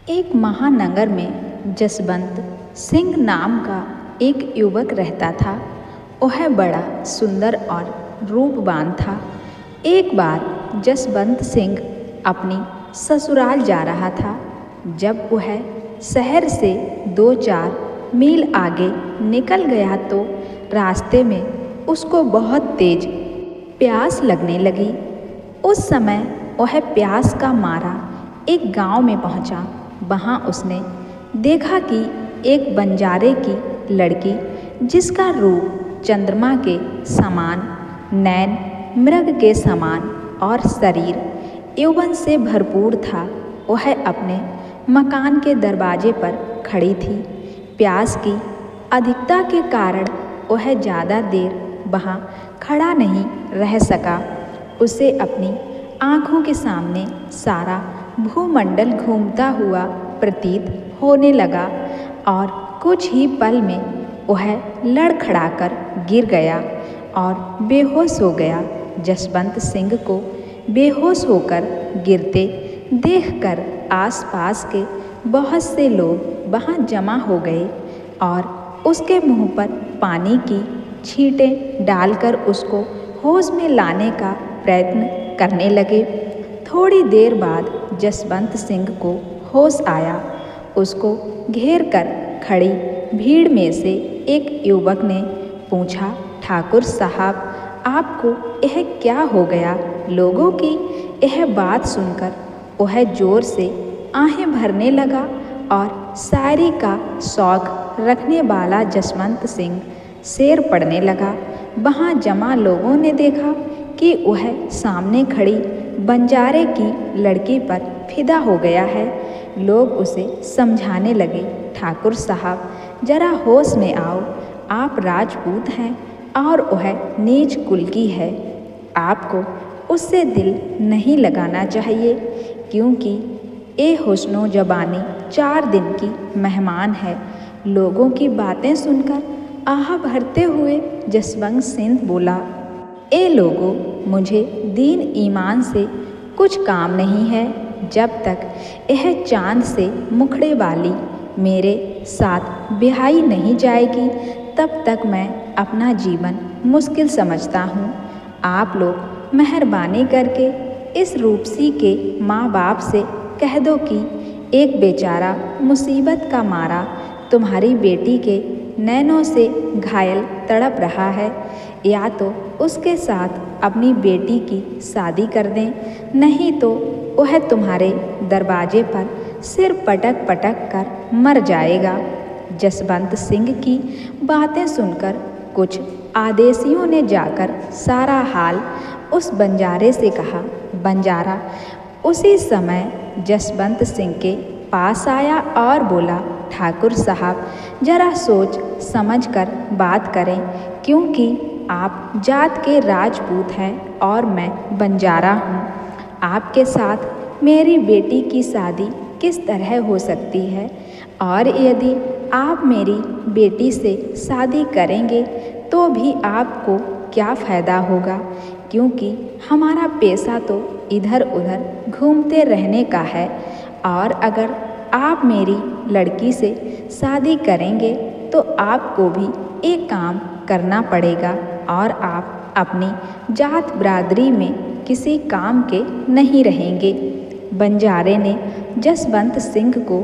एक महानगर में जसवंत सिंह नाम का एक युवक रहता था। वह बड़ा सुंदर और रूपवान था। एक बार जसवंत सिंह अपनी ससुराल जा रहा था। जब वह शहर से 2-4 मील आगे निकल गया तो रास्ते में उसको बहुत तेज प्यास लगने लगी। उस समय वह प्यास का मारा एक गांव में पहुंचा। वहां उसने देखा कि एक बंजारे की लड़की, जिसका रूप चंद्रमा के समान, नैन मृग के समान और शरीर यौवन से भरपूर था, वह अपने मकान के दरवाजे पर खड़ी थी। प्यास की अधिकता के कारण वह ज़्यादा देर वहाँ खड़ा नहीं रह सका। उसे अपनी आँखों के सामने सारा भूमंडल घूमता हुआ प्रतीत होने लगा और कुछ ही पल में वह लड़खड़ाकर गिर गया और बेहोश हो गया। जसवंत सिंह को बेहोश होकर गिरते देखकर आसपास के बहुत से लोग वहाँ जमा हो गए और उसके मुंह पर पानी की छींटें डालकर उसको होश में लाने का प्रयत्न करने लगे। थोड़ी देर बाद जसवंत सिंह को होश आया। उसको घेर कर खड़ी भीड़ में से एक युवक ने पूछा, ठाकुर साहब, आपको यह क्या हो गया? लोगों की यह बात सुनकर वह जोर से आहें भरने लगा और शायरी का शौक रखने वाला जसवंत सिंह शेर पढ़ने लगा। वहाँ जमा लोगों ने देखा कि वह सामने खड़ी बंजारे की लड़की पर फिदा हो गया है। लोग उसे समझाने लगे, ठाकुर साहब, जरा होश में आओ, आप राजपूत हैं और वह नीच कुल की है। आपको उससे दिल नहीं लगाना चाहिए, क्योंकि ये हुस्नो जबानी 4 दिन की मेहमान है। लोगों की बातें सुनकर आह भरते हुए जसवंत सिंह बोला, ए लोगों, मुझे दीन ईमान से कुछ काम नहीं है। जब तक यह चांद से मुखड़े वाली मेरे साथ ब्याही नहीं जाएगी, तब तक मैं अपना जीवन मुश्किल समझता हूँ। आप लोग मेहरबानी करके इस रूपसी के माँ बाप से कह दो कि एक बेचारा मुसीबत का मारा तुम्हारी बेटी के नैनों से घायल तड़प रहा है, या तो उसके साथ अपनी बेटी की शादी कर दें, नहीं तो वह तुम्हारे दरवाजे पर सिर पटक पटक कर मर जाएगा। जसवंत सिंह की बातें सुनकर कुछ आदेशियों ने जाकर सारा हाल उस बंजारे से कहा। बंजारा उसी समय जसवंत सिंह के पास आया और बोला, ठाकुर साहब, जरा सोच समझ कर बात करें, क्योंकि आप जात के राजपूत हैं और मैं बंजारा हूँ। आपके साथ मेरी बेटी की शादी किस तरह हो सकती है? और यदि आप मेरी बेटी से शादी करेंगे तो भी आपको क्या फ़ायदा होगा, क्योंकि हमारा पेशा तो इधर उधर घूमते रहने का है। और अगर आप मेरी लड़की से शादी करेंगे तो आपको भी एक काम करना पड़ेगा और आप अपनी जात बिरादरी में किसी काम के नहीं रहेंगे। बंजारे ने जसवंत सिंह को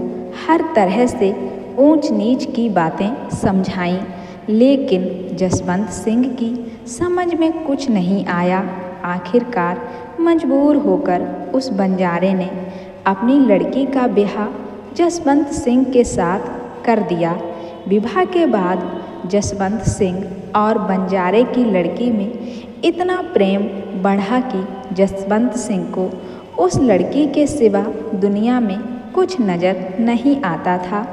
हर तरह से ऊंच नीच की बातें समझाईं, लेकिन जसवंत सिंह की समझ में कुछ नहीं आया। आखिरकार मजबूर होकर उस बंजारे ने अपनी लड़की का ब्याह जसवंत सिंह के साथ कर दिया। विवाह के बाद जसवंत सिंह और बंजारे की लड़की में इतना प्रेम बढ़ा कि जसवंत सिंह को उस लड़की के सिवा दुनिया में कुछ नज़र नहीं आता था।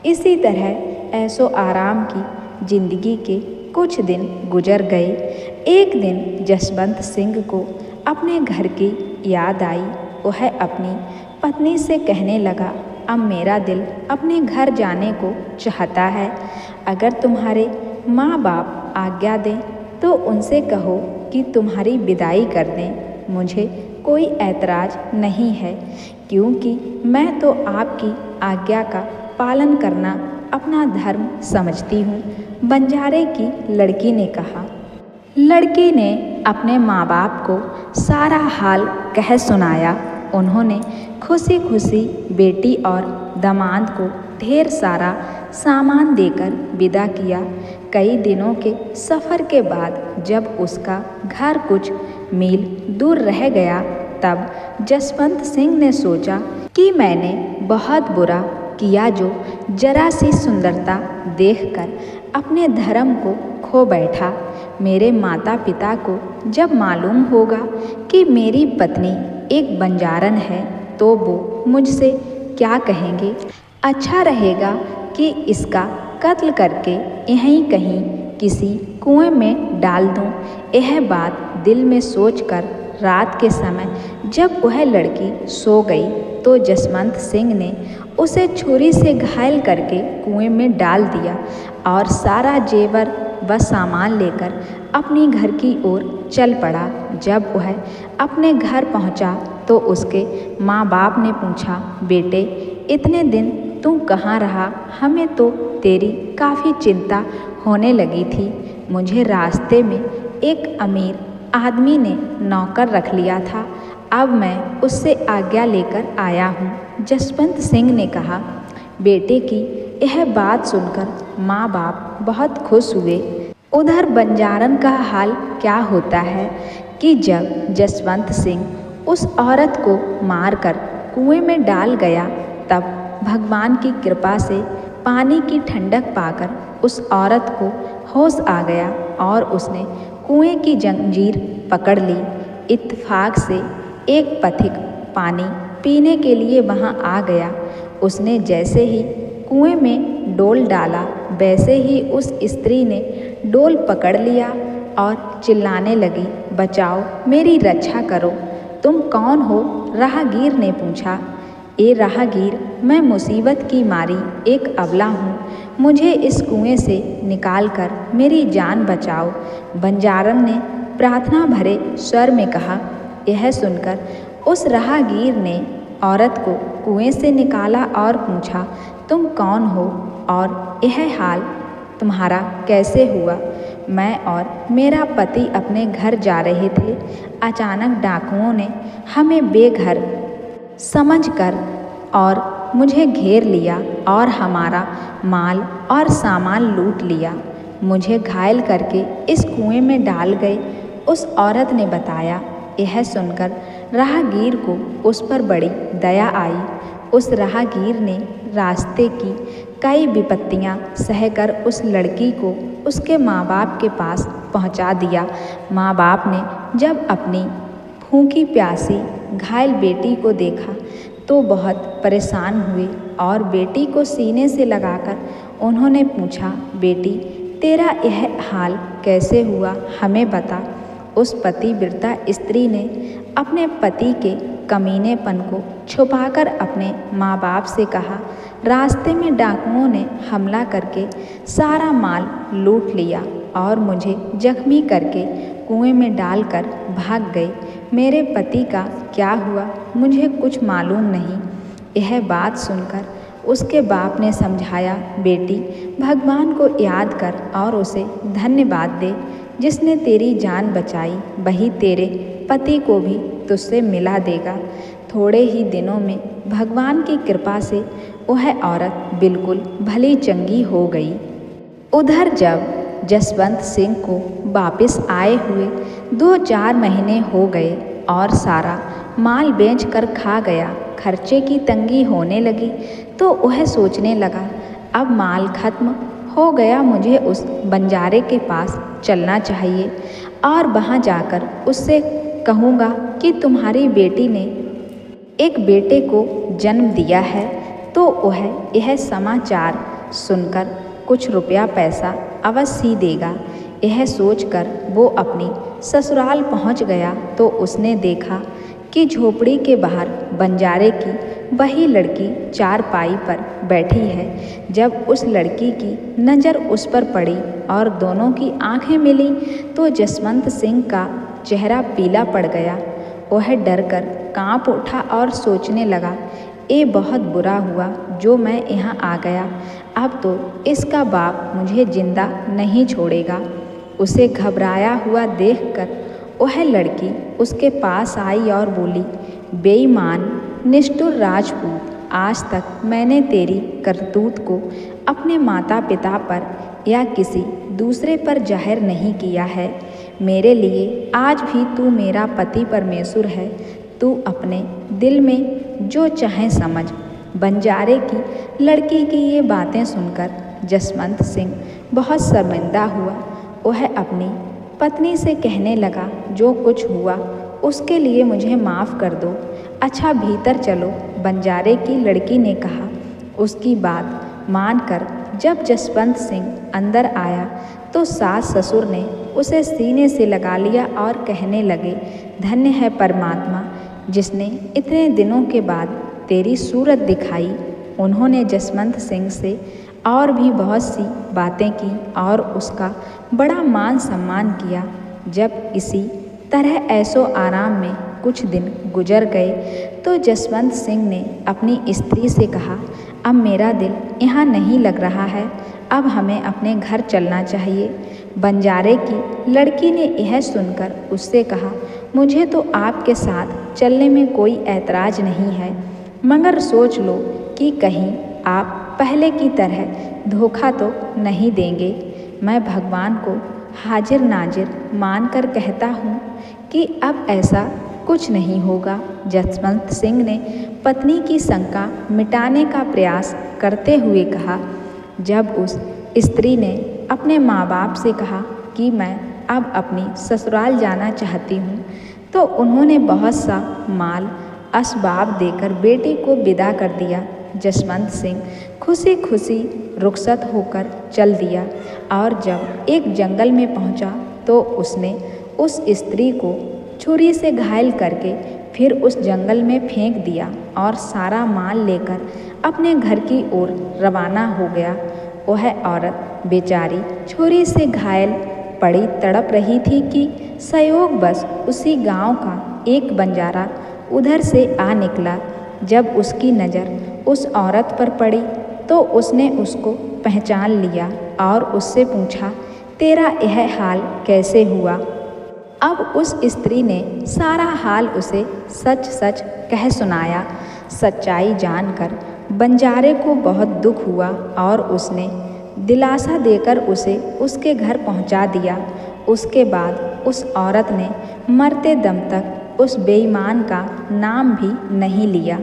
इसी तरह ऐशो आराम की जिंदगी के कुछ दिन गुजर गए। एक दिन जसवंत सिंह को अपने घर की याद आई। वह अपनी पत्नी से कहने लगा, अब मेरा दिल अपने घर जाने को चाहता है। अगर तुम्हारे माँ बाप आज्ञा दें तो उनसे कहो कि तुम्हारी विदाई कर दें। मुझे कोई ऐतराज़ नहीं है, क्योंकि मैं तो आपकी आज्ञा का पालन करना अपना धर्म समझती हूँ, बंजारे की लड़की ने कहा। लड़की ने अपने माँ बाप को सारा हाल कह सुनाया। उन्होंने खुशी खुशी बेटी और दामाद को ढेर सारा सामान देकर विदा किया। कई दिनों के सफ़र के बाद जब उसका घर कुछ मील दूर रह गया, तब जसवंत सिंह ने सोचा कि मैंने बहुत बुरा किया जो जरा सी सुंदरता देखकर अपने धर्म को खो बैठा। मेरे माता पिता को जब मालूम होगा कि मेरी पत्नी एक बंजारन है तो वो मुझसे क्या कहेंगे। अच्छा रहेगा कि इसका कत्ल करके यहीं कहीं किसी कुएं में डाल दूं। यह बात दिल में सोचकर रात के समय जब वह लड़की सो गई तो जसवंत सिंह ने उसे छुरी से घायल करके कुएं में डाल दिया और सारा जेवर व सामान लेकर अपनी घर की ओर चल पड़ा। जब वह अपने घर पहुंचा तो उसके माँ बाप ने पूछा, बेटे इतने दिन तू कहाँ रहा? हमें तो तेरी काफ़ी चिंता होने लगी थी। मुझे रास्ते में एक अमीर आदमी ने नौकर रख लिया था, अब मैं उससे आज्ञा लेकर आया हूँ। जसवंत सिंह ने कहा। बेटे की यह बात सुनकर माँ बाप बहुत खुश हुए। उधर बंजारन का हाल क्या होता है कि जब जसवंत सिंह उस औरत को मारकर कुएं में डाल गया, तब भगवान की कृपा से पानी की ठंडक पाकर उस औरत को होश आ गया और उसने कुएं की जंजीर पकड़ ली। इत्तेफाक से एक पथिक पानी पीने के लिए वहां आ गया। उसने जैसे ही कुएं में डोल डाला, वैसे ही उस स्त्री ने डोल पकड़ लिया और चिल्लाने लगी, बचाओ, मेरी रक्षा करो। तुम कौन हो? राहगीर ने पूछा। ए राहगीर, मैं मुसीबत की मारी एक अबला हूँ, मुझे इस कुएं से निकाल कर मेरी जान बचाओ। बंजारन ने प्रार्थना भरे स्वर में कहा। यह सुनकर उस राहगीर ने औरत को कुएं से निकाला और पूछा, तुम कौन हो और यह हाल तुम्हारा कैसे हुआ? मैं और मेरा पति अपने घर जा रहे थे, अचानक डाकुओं ने हमें बेघर समझकर और मुझे घेर लिया और हमारा माल और सामान लूट लिया। मुझे घायल करके इस कुएं में डाल गए, उस औरत ने बताया। यह सुनकर राहगीर को उस पर बड़ी दया आई। उस राहगीर ने रास्ते की कई विपत्तियां सहकर उस लड़की को उसके माँ बाप के पास पहुंचा दिया। माँ बाप ने जब अपनी भूखी प्यासी घायल बेटी को देखा तो बहुत परेशान हुए और बेटी को सीने से लगाकर उन्होंने पूछा, बेटी तेरा यह हाल कैसे हुआ, हमें बता। उस पतिव्रता स्त्री ने अपने पति के कमीनेपन को छुपाकर अपने माँ बाप से कहा, रास्ते में डाकुओं ने हमला करके सारा माल लूट लिया और मुझे जख्मी करके कुएं में डालकर भाग गए। मेरे पति का क्या हुआ मुझे कुछ मालूम नहीं। यह बात सुनकर उसके बाप ने समझाया, बेटी भगवान को याद कर और उसे धन्यवाद दे, जिसने तेरी जान बचाई वही तेरे पति को भी तुझसे मिला देगा। थोड़े ही दिनों में भगवान की कृपा से वह औरत बिल्कुल भली चंगी हो गई। उधर जब जसवंत सिंह को वापस आए हुए 2-4 महीने हो गए और सारा माल बेचकर खा गया, खर्चे की तंगी होने लगी तो वह सोचने लगा, अब माल खत्म हो गया, मुझे उस बंजारे के पास चलना चाहिए और वहाँ जाकर उससे कहूँगा कि तुम्हारी बेटी ने एक बेटे को जन्म दिया है। तो वह यह समाचार सुनकर कुछ रुपया पैसा अवश्य ही देगा। यह सोचकर वो अपनी ससुराल पहुंच गया तो उसने देखा कि झोपड़ी के बाहर बंजारे की वही लड़की चारपाई पर बैठी है। जब उस लड़की की नज़र उस पर पड़ी और दोनों की आंखें मिली तो जसवंत सिंह का चेहरा पीला पड़ गया। वह डर कर काँप उठा और सोचने लगा, ये बहुत बुरा हुआ जो मैं यहाँ आ गया। अब तो इसका बाप मुझे जिंदा नहीं छोड़ेगा। उसे घबराया हुआ देखकर वह लड़की उसके पास आई और बोली, बेईमान निष्ठुर राजपूत, आज तक मैंने तेरी करतूत को अपने माता पिता पर या किसी दूसरे पर जाहिर नहीं किया है। मेरे लिए आज भी तू मेरा पति परमेश्वर है। तू अपने दिल में जो चाहे समझ। बंजारे की लड़की की ये बातें सुनकर जसवंत सिंह बहुत शर्मिंदा हुआ। वह अपनी पत्नी से कहने लगा, जो कुछ हुआ उसके लिए मुझे माफ़ कर दो। अच्छा भीतर चलो, बंजारे की लड़की ने कहा। उसकी बात मानकर जब जसवंत सिंह अंदर आया तो सास ससुर ने उसे सीने से लगा लिया और कहने लगे, धन्य है परमात्मा जिसने इतने दिनों के बाद तेरी सूरत दिखाई। उन्होंने जसवंत सिंह से और भी बहुत सी बातें की और उसका बड़ा मान सम्मान किया। जब इसी तरह ऐसो आराम में कुछ दिन गुजर गए तो जसवंत सिंह ने अपनी स्त्री से कहा, अब मेरा दिल यहाँ नहीं लग रहा है, अब हमें अपने घर चलना चाहिए। बंजारे की लड़की ने यह सुनकर उससे कहा, मुझे तो आपके साथ चलने में कोई ऐतराज़ नहीं है, मगर सोच लो कि कहीं आप पहले की तरह धोखा तो नहीं देंगे। मैं भगवान को हाजिर नाजिर मानकर कहता हूँ कि अब ऐसा कुछ नहीं होगा। जसवंत सिंह ने पत्नी की शंका मिटाने का प्रयास करते हुए कहा। जब उस स्त्री ने अपने माँ बाप से कहा कि मैं अब अपनी ससुराल जाना चाहती हूँ तो उन्होंने बहुत सा माल असबाब देकर बेटे को विदा कर दिया। जसवंत सिंह खुशी खुशी रुखसत होकर चल दिया और जब एक जंगल में पहुंचा तो उसने उस स्त्री को छुरी से घायल करके फिर उस जंगल में फेंक दिया और सारा माल लेकर अपने घर की ओर रवाना हो गया। वह औरत बेचारी छुरी से घायल पड़ी तड़प रही थी कि संयोगवश उसी गांव का एक बंजारा उधर से आ निकला। जब उसकी नज़र उस औरत पर पड़ी तो उसने उसको पहचान लिया और उससे पूछा, तेरा यह हाल कैसे हुआ? अब उस स्त्री ने सारा हाल उसे सच सच कह सुनाया। सच्चाई जानकर बंजारे को बहुत दुख हुआ और उसने दिलासा देकर उसे उसके घर पहुंचा दिया। उसके बाद उस औरत ने मरते दम तक उस बेईमान का नाम भी नहीं लिया।